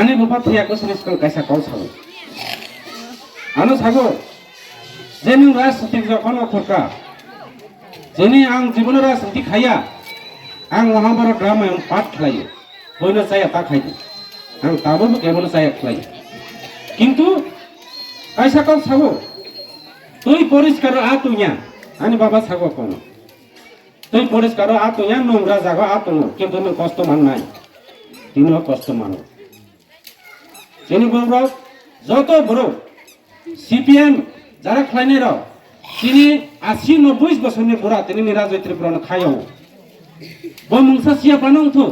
ani bupa thia ko sinis kal kaisa kau sago ano sago jeni rajনীতি যখন খরকা jeni ang জীবনের রাজনীতি খাইয়া ang Mahabharata Ramayana পাঠ খাইয়ে বইনো চাইয়া তা খাইনি ang তাবো কেবল চাইয়া খাই কিন্তু কাইসা কল সাগো তুই পরিষ্কার আতুইয়া আনি বাবা সাগো কোন তুই পরিষ্কার আতুইয়া নোংরা জায়গা আতুন কিন্তু আমি কষ্ট মান নাই তিনিও কষ্ট মানো তিনি বলবো যত বড় সিপিএম যারা খাইনে রাও তিনি 80-90 বছরের বুড়া তিনি নিরাজয়ত্রী পুরানো খাইও বমংসা সিয়া পানংথু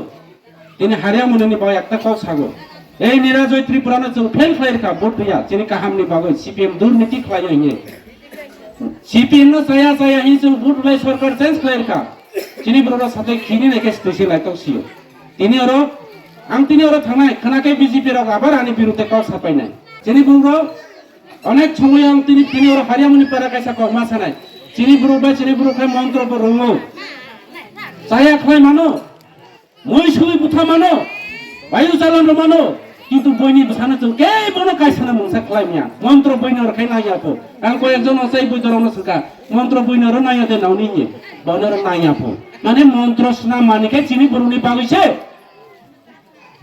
তিনি হারিয়া মনে পায় একটা কল সাগো এই নিরাজয়ত্রী পুরানো जों फेल खायरखा भोट गया তিনি কাহামনি বাগৈ সিপিএম দুর্নীতি খাইयो হে সিপিএম नो जाया हि जों भोट লাই সরকার চেঞ্জ খায়রখা তিনি বড় সাথে খিনি নাকি স্পেশাল আইতসিও তিনি আরো তিনি আরো থানায় খানাকে বিজেপি র আবার আনি বিরুদ্ধে কল ছাপাই নাই তিনি বড় অনেক সময় তিনি আরো হারিয়া মনি পারা কাইসা কমা ছানাই তিনি বড় খায় মন্ত্র রঙো চায়া খায় মানো মই সুই বুথা মানো বায়ু চালন মানো কিন্তু বইনি সানা তো কে বনো কাইসানা মংসা খাইমিয়া মন্ত্র বইনর খাই নাইয়াপো আং কো একজন আসাই বইদরন সকা মন্ত্র বইনর নাইয়া দে নাউনি নি বনর নাইয়াপো মানে মন্ত্র শনা মানিকে চিনি বরুনি পাগৈছে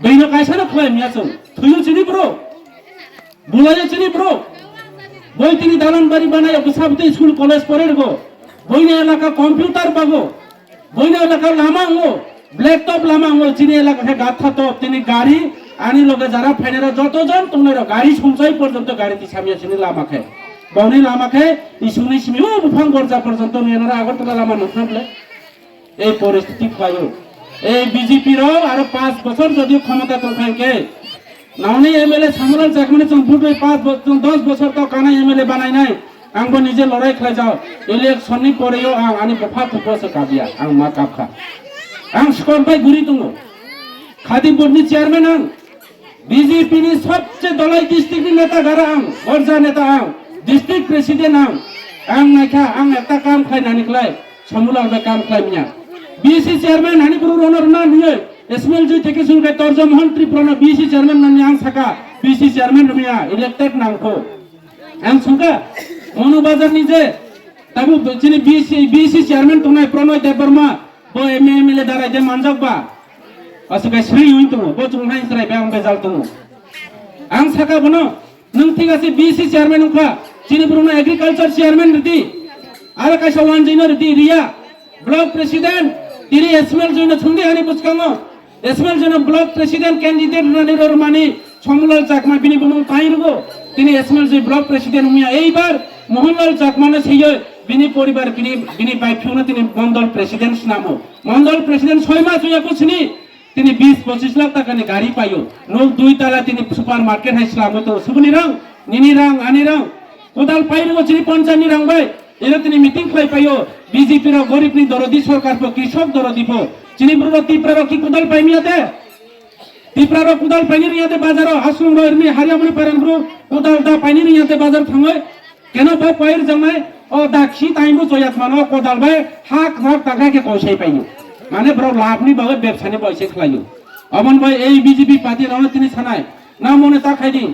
বইন কাইসানা খাইমিয়া চং থুয়ু চিনি ব্রো বুলায়ে চিনি ব্রো বই তিনি দালান বাড়ি বানায় বসাবতে স্কুল কলেজ পড়ের গো বইনে এলাকা কম্পিউটার বাগো বইনে এলাকা লামাঙ্গো ব্ল্যাক টপ লামাঙ্গো চিনি এলাকা গাথা তো তিনি গাড়ি আনি লগে যারা ফাইনারা যতজন তোমরা গাড়ি সংশয় পর্যন্ত গাড়িতে সামিয়া চিনি লামাখে বনি লামাখে ইসুনি সিমিও বুফাং গরজা পর্যন্ত নিয়েনারা আগরতলা লামা নথাবলে এই পরিস্থিতি পায়ো এই বিজেপি র আর 5 বছর যদি ক্ষমতা তলখানকে নাওনি এমএলএ সামরাল চাকমানে जों বুটে 5 বছর 10 বছর তো কানা এমএলএ বানাই নাই आंबो নিজে লড়াই খাই যাও ইলেকশননি পরেও আনি বফা ফুপসে কাবিয়া आं मा कापखा आं स्कम बाय गुरि दङ खादी बोर्डनि चेयारमैन आं बीजेपी नि सबसे दलाइ डिस्ट्रिक्टनि नेता गारा आं बर्जा नेता आं डिस्ट्रिक्ट प्रेसिडेंट आं नायखा आं एकटा काम खायनानिखलाय समूलांबे काम खायमिया बीसी चेयारमैन हानि गुरु रनर ना निये एसमेल जय থেকে শুরু করে তরজম মন্ত্রী প্রণ बीसी चेयारमैन नानि आं साका बीसी चेयारमैन रुमिया इलेक्टेड नांखौ आं सुंगा मनुबाजार निजे ताबु चिनि बीसी चेयारमैन तंनाय प्रणय देबबर्मा बो एमएलए दाराय दे मानजाकबा असुगाय श्री हुइन दङ बो जोंहाय स्राय बे आं बेजाल दङ आं साका बनो नों ठीक আছে बीसी चेयारमैन उखा चिनि ब्रुनो एग्रीकल्चर चेयारमैन रिदि आरो कायसा वान जैनो रिदि रिया ब्लॉक प्रेसिडेंट तिरि एसमेल जैनो छुंदि हानि बुचकाङो एसमेल जैनो ब्लॉक प्रेसिडेंट कैंडिडेट नानि रमानि समलाल चाकमा बिनि बुमं ताइरगो তিনি এসমেল যে ব্লক প্রেসিডেন্ট মিয়া এইবার মোহনলাল চাকমানে সেই বিনি পরিবার বিনি বাইফিউনা তিনি মন্ডল প্রেসিডেন্ট নামো মন্ডল প্রেসিডেন্ট 6 মাস হইয়া কুছনি তিনি 20-25 লাখ টাকা নি গাড়ি পাইও নো দুই তালা তিনি সুপার মার্কেট হাইছলাম তো সুবনি রাং নিনি রাং আনি রাং কোদাল পাইরো চিনি পঞ্চানি রাং ভাই এরা তিনি মিটিং খাই পাইও বিজেপি র গরিবনি দরদি সরকার পো কৃষক দরদিপো চিনি ব্রো তিপ্রার কি কোদাল পাইমিয়াতে তিপ্রার কোদাল পাইনি রিয়াতে বাজার হাসলুম রইনি হারিয়ামনি পারেন ব্রো কোদাল দা পাইনি রিয়াতে বাজার থাঙ্গয় কেন বা পাইর জামাই ও দাখি টাইমবো জয়াত মানো কোদাল ভাই হাক হাক টাকাকে কইসাই পাইনি মানে ব্রো লাভনি বাগে ব্যবসানি পয়সা খাইयो অমন ভাই এই বিজেপি পার্টি রাও তিনি ছানাই না মনে তা খাইদি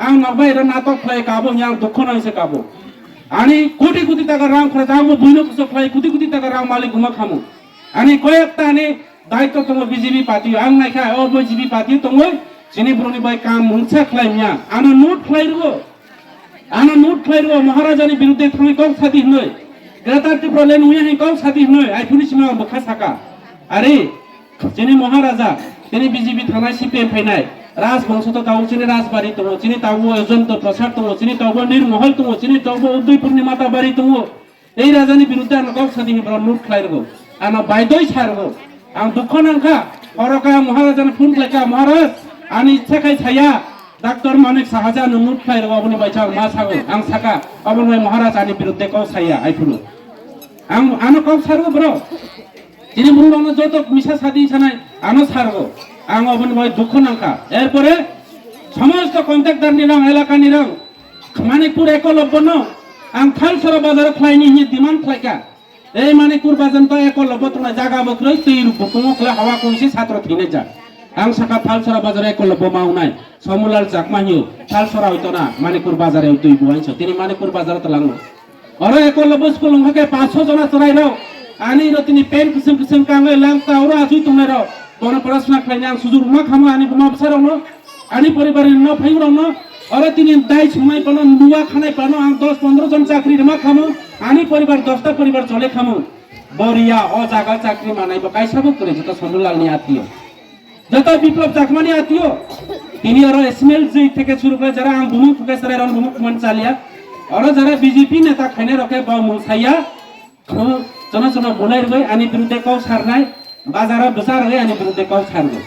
আং নাবাই র নাটক খাই কাবো ইয়াং দুঃখ নাইছে কাবো আনি কোটি কোটি টাকা রাং খরা দাও বুইনো কস খাই কোটি টাকা রাং মালিক ঘুমা খামু আনি কয়েকটা আনি দায়িত্ব তোমার বিজেপি পার্টি আং নাইখা ও বিজেপি পার্টি তুমি চিনি ব্রনি ভাই কাম মুংছা খাইমিয়া আনো নোট খাইরো মহারাজানি বিরুদ্ধে তুমি কম সাদি নয় গ্রেটার ত্রিপুরালেন উইয়া হি কম সাদি নয় আইফুনি সিমা বখা সাকা আরে চিনি মহারাজা তিনি বিজেপি থানায় সিপিএম ফাইনাই রাজবংশ তো তাও চিনি রাজবাড়ি তো চিনি তাও অজন্ত প্রসাদ তো চিনি তাও নির্মহল তো চিনি তাও উদয় পূর্ণিমাতা বাড়ি তো এই রাজানি বিরুদ্ধে আনো কম সাদি হি নোট খাইরো আনো বাইদই ছারগো आं दुख नांखा हरका महाराजानो फुन लायका महाराज आनि इच्छा खाय थाया डाक्टर मानिक साहाजानो नुट खाय रबनि बायसा मा सागो आं साका अबन महाराज आनि बिरुद्धे कौ साया आइफुनु आं आनो कौ सारगो ब्रो तिनि बुंबानो जत मिसा सादि सानाय आनो सारगो आं अबन बाय दुख नांखा एरपरे समस्त कन्ट्राक्टर नि रां एलाका नि रां मानिकपुर एकलब्य न आं खालसरा बाजार खायनि हि डिमान्ड खायका এই মানিকপুর বাজান তো একলব্য তোমরা জায়গা বকরই সেই রূপ কোমকলে হাওয়া কইছে ছাত্র থিনে যা आं साका थालसरा बाजार एकलब्य मावनाय समलाल जाकमाहियो थालसरा हयतो ना मानिकपुर बाजारे दुई बुआइसो तिनी मानिकपुर बाजार तलांगो अरे एकलब्य स्कुल लंघाके 500 जना चराय राव आनी रो तिनी पेन किसम किसम कांगे लांगता औरो आजुय तुंगनाय राव बन परासना खालायनो आं सुजुर मा खामो आनी बुमा बसारावनो आनी परिबारनि न फाइरावनो अरे तिनी दाय संनाय पानो नुवा खानाय पानो आं 10-15 जन चाकरी मा खामो आनी परिबार 10टा परिबार चले खामो बरिया अ जागा चाकरी मानायबो कायसाबो करे जता समलालनि आत्मीय जता বিপ্লব চাকমানি আত্মীয় তিনি আর এসএমএল জি থেকে শুরু করে যারা আম ভূমি ফুকেসরে রন ভূমি কুমান চালিয়া আর যারা বিজেপি নেতা খাইনে রকে বা মুসাইয়া জন জন বলাই রই আনি বিরুদ্ধে কাউ সারনাই বাজারে বসার হই আনি বিরুদ্ধে কাউ সারবে